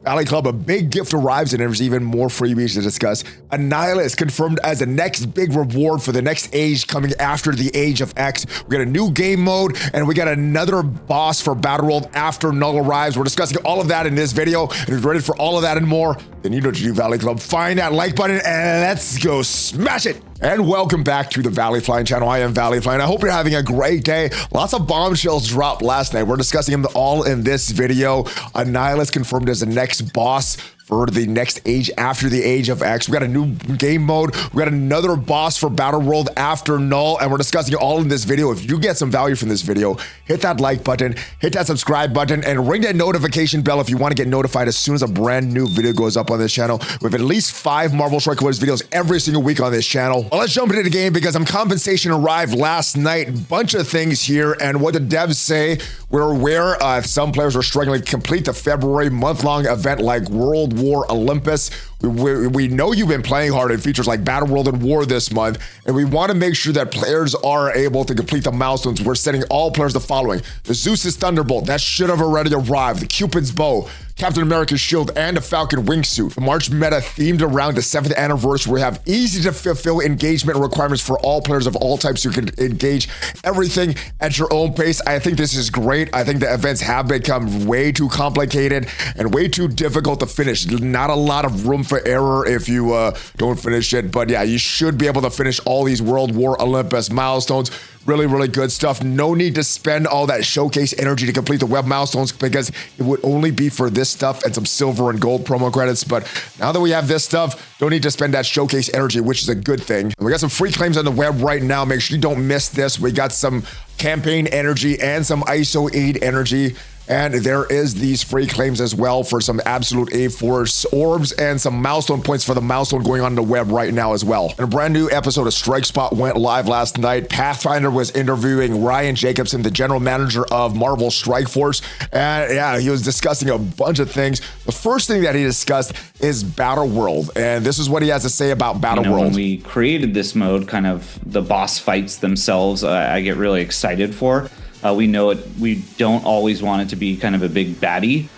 Valley Club, a big gift arrives and there's even more freebies to discuss. Annihilus confirmed as the next big reward for the next age coming after the Age of X. We got a new game mode and we got another boss for Battle World after Null arrives. We're discussing all of that in this video. And if you're ready for all of that and more, then you know what to do, Valley Club. Find that like button and let's go smash it. And welcome back to the ValleyFlyin channel. I am ValleyFlyin. I hope you're having a great day. Lots of bombshells dropped last night. We're discussing them all in this video. Annihilus confirmed as the next boss for the next age after the Age of X. We got a new game mode. We got another boss for Battle World after Null, and we're discussing it all in this video. If you get some value from this video, hit that like button, hit that subscribe button, and ring that notification bell if you want to get notified as soon as a brand new video goes up on this channel. We have at least 5 Marvel Strike Force videos every single week on this channel. Well, let's jump into the game because some compensation arrived last night. Bunch of things here, and what the devs say, we're aware some players are struggling to complete the February month-long event like World War Olympus. We know you've been playing hard in features like Battle World and War this month, and we want to make sure that players are able to complete the milestones. We're setting all players the following: the Zeus's Thunderbolt, that should have already arrived, the Cupid's Bow, Captain America's Shield, and the Falcon Wingsuit. The March meta themed around the 7th anniversary. We have easy to fulfill engagement requirements for all players of all types. You can engage everything at your own pace. I think this is great. I think the events have become way too complicated and way too difficult to finish. Not a lot of room for error if you don't finish it. But yeah, you should be able to finish all these World War Olympus milestones. Really, really good stuff. No need to spend all that showcase energy to complete the web milestones because it would only be for this stuff and some silver and gold promo credits. But now that we have this stuff, don't need to spend that showcase energy, which is a good thing. And we got some free claims on the web right now. Make sure you don't miss this. We got some campaign energy and some ISO aid energy. And there is these free claims as well for some absolute A-Force orbs and some milestone points for the milestone going on the web right now as well. And a brand new episode of Strike Spot went live last night. Pathfinder was interviewing Ryan Jacobson, the general manager of Marvel Strike Force. And yeah, he was discussing a bunch of things. The first thing that he discussed is Battle World. And this is what he has to say about Battle World. When we created this mode, kind of the boss fights themselves, I get really excited for. We know it. We don't always want it to be kind of a big baddie.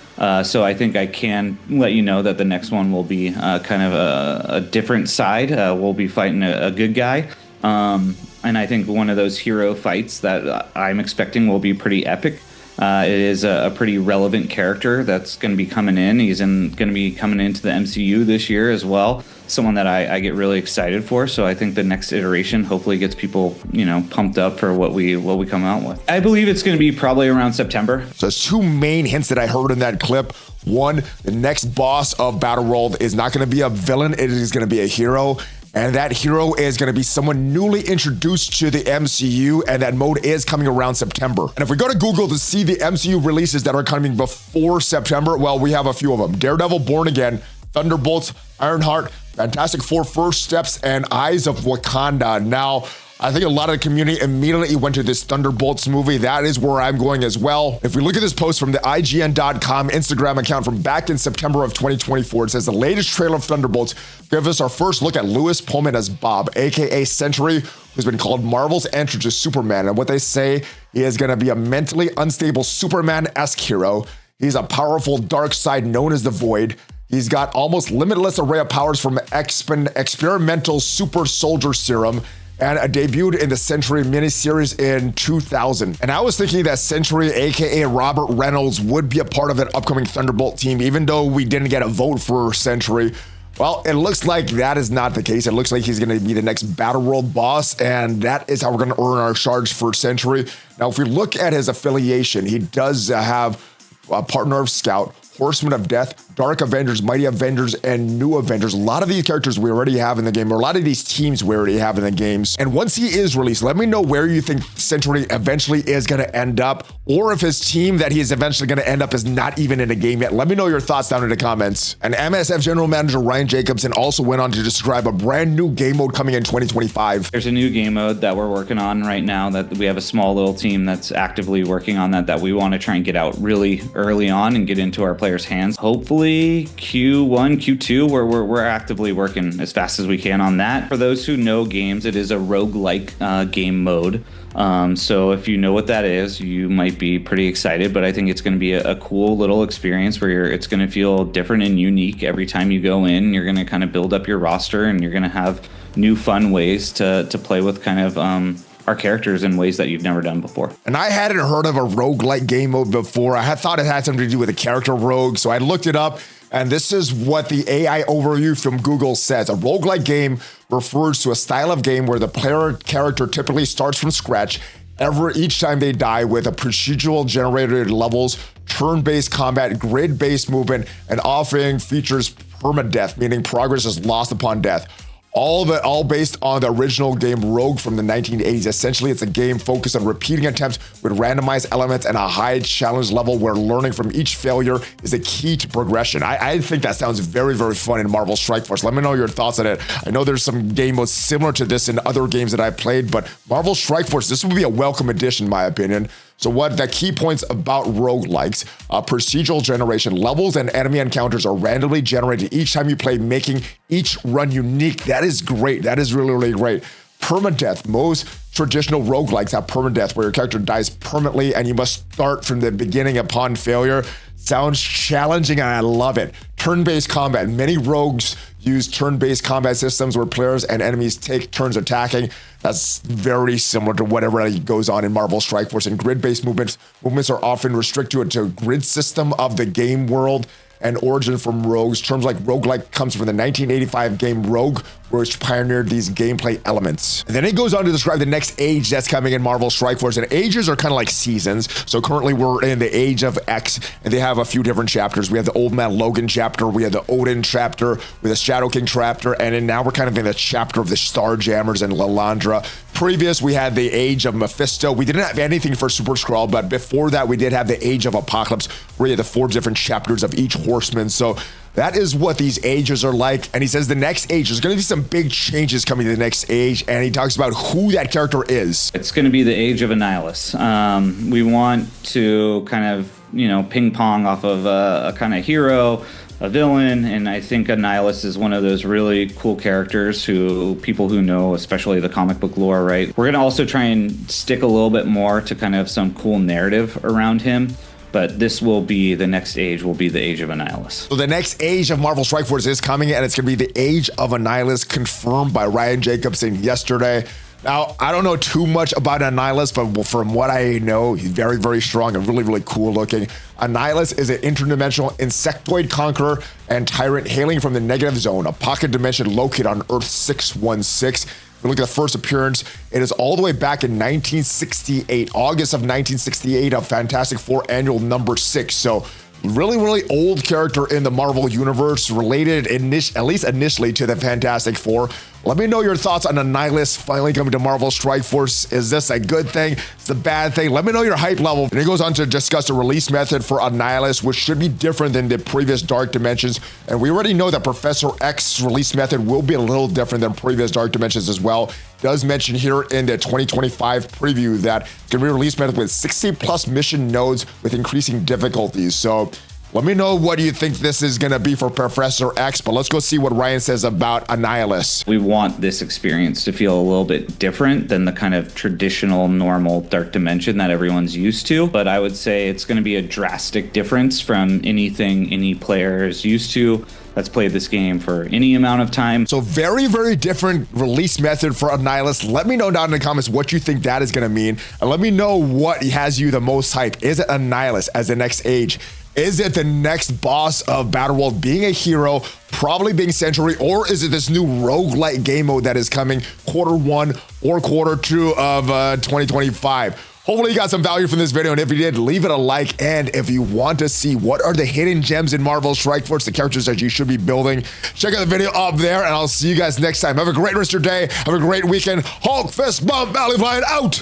So I think I can let you know that the next one will be kind of a different side. We'll be fighting a good guy. And I think one of those hero fights that I'm expecting will be pretty epic. It is a pretty relevant character that's going to be coming in. He's going to be coming into the MCU this year as well. Someone that I get really excited for. So I think the next iteration hopefully gets people, pumped up for what we come out with. I believe it's going to be probably around September. So there's 2 main hints that I heard in that clip. One, the next boss of Battle World is not going to be a villain. It is going to be a hero. And that hero is going to be someone newly introduced to the MCU, and that mode is coming around September. And if we go to Google to see the MCU releases that are coming before September, well, we have a few of them. Daredevil Born Again, Thunderbolts, Ironheart, Fantastic Four First Steps, and Eyes of Wakanda. Now, I think a lot of the community immediately went to this Thunderbolts movie. That is where I'm going as well. If we look at this post from the IGN.com Instagram account from back in September of 2024, it says the latest trailer of Thunderbolts gives us our first look at Lewis Pullman as Bob, aka Sentry, who's been called Marvel's answer to Superman. And what they say, he is going to be a mentally unstable Superman-esque hero. He's a powerful dark side known as the Void. He's got almost limitless array of powers from experimental super soldier serum, and debuted in the Sentry miniseries in 2000. And I was thinking that Sentry, aka Robert Reynolds, would be a part of an upcoming Thunderbolt team, even though we didn't get a vote for Sentry. Well, it looks like that is not the case. It looks like he's going to be the next Battle World boss, and that is how we're going to earn our charge for Sentry. Now, if we look at his affiliation, he does have a partner of Scout, Horsemen of Death, Dark Avengers, Mighty Avengers, and New Avengers. A lot of these characters we already have in the game, or a lot of these teams we already have in the games. And once he is released, let me know where you think Sentry eventually is going to end up, or if his team that he is eventually going to end up is not even in the game yet. Let me know your thoughts down in the comments. And MSF General Manager Ryan Jacobson also went on to describe a brand new game mode coming in 2025. There's a new game mode that we're working on right now that we have a small little team that's actively working on that we want to try and get out really early on and get into our play players' hands. Hopefully Q1, Q2, where we're actively working as fast as we can on that. For those who know games, it is a roguelike game mode. So if you know what that is, you might be pretty excited, but I think it's going to be a cool little experience where it's going to feel different and unique every time you go in. You're going to kind of build up your roster, and you're going to have new fun ways to play with kind of our characters in ways that you've never done before. And I hadn't heard of a roguelike game mode before. I had thought it had something to do with a character rogue, so I looked it up, and this is what the AI overview from Google says. A roguelike game refers to a style of game where the player character typically starts from scratch each time they die, with a procedural generated levels, turn-based combat, grid-based movement, and often features permadeath, meaning progress is lost upon death. All based on the original game Rogue from the 1980s. Essentially, it's a game focused on repeating attempts with randomized elements and a high challenge level where learning from each failure is a key to progression. I think that sounds very, very fun in Marvel Strike Force. Let me know your thoughts on it. I know there's some game modes similar to this in other games that I've played, but Marvel Strike Force, this would be a welcome addition, in my opinion. So what the key points about roguelikes, procedural generation, levels and enemy encounters are randomly generated each time you play, making each run unique. That is great. That is really, really great. Permadeath. Most traditional roguelikes have permadeath, where your character dies permanently and you must start from the beginning upon failure. Sounds challenging, and I love it. Turn-based combat. Many rogues use turn-based combat systems where players and enemies take turns attacking. That's very similar to whatever goes on in Marvel Strike Force. And grid-based movements are often restricted to a grid system of the game world and origin from rogues. Terms like roguelike comes from the 1985 game Rogue, which pioneered these gameplay elements. And then it goes on to describe the next age that's coming in Marvel Strike Force. And ages are kind of like seasons. So currently we're in the Age of X, and they have a few different chapters. We have the Old Man Logan chapter, we have the Odin chapter, we have the Shadow King chapter, and then now we're kind of in the chapter of the Starjammers and Lilandra. Previous, we had the Age of Mephisto. We didn't have anything for Super Skrull, but before that, we did have the Age of Apocalypse, where we had the 4 different chapters of each horseman. So that is what these ages are like. And he says the next age, there's going to be some big changes coming to the next age. And he talks about who that character is. It's going to be the Age of Annihilus. We want to kind of, ping pong off of a kind of hero, a villain, and I think Annihilus is one of those really cool characters who people who know, especially the comic book lore, right? We're going to also try and stick a little bit more to kind of some cool narrative around him. But this will be, the next age will be the Age of Annihilus. So the next age of Marvel Strike Force is coming, and it's going to be the Age of Annihilus, confirmed by Ryan Jacobson yesterday. Now, I don't know too much about Annihilus, but from what I know, he's very, very strong and really, really cool looking. Annihilus is an interdimensional insectoid conqueror and tyrant hailing from the Negative Zone, a pocket dimension located on Earth 616. If we look at the first appearance, it is all the way back in 1968, August of 1968, of Fantastic Four annual number 6. So really, really old character in the Marvel universe, related at least initially to the Fantastic Four. Let me know your thoughts on Annihilus finally coming to Marvel Strike Force. Is this a good thing? It's a bad thing? Let me know your hype level. And he goes on to discuss the release method for Annihilus, which should be different than the previous Dark Dimensions. And we already know that Professor X's release method will be a little different than previous Dark Dimensions as well. It does mention here in the 2025 preview that it's going to be a release method with 60 plus mission nodes with increasing difficulties. So let me know what you think this is going to be for Professor X, but let's go see what Ryan says about Annihilus. We want this experience to feel a little bit different than the kind of traditional, normal Dark Dimension that everyone's used to, but I would say it's going to be a drastic difference from anything any player is used to that's played this game for any amount of time. So very, very different release method for Annihilus. Let me know down in the comments what you think that is going to mean, and let me know what has you the most hyped. Is it Annihilus as the next age? Is it the next boss of Battleworld being a hero, probably being Sentry, or is it this new roguelike game mode that is coming Q1 or Q2 of 2025? Hopefully you got some value from this video, and if you did, leave it a like. And if you want to see what are the hidden gems in Marvel Strike Force, the characters that you should be building, check out the video up there, and I'll see you guys next time. Have a great rest of your day. Have a great weekend. Hulk fist bump, ValleyFlyin out.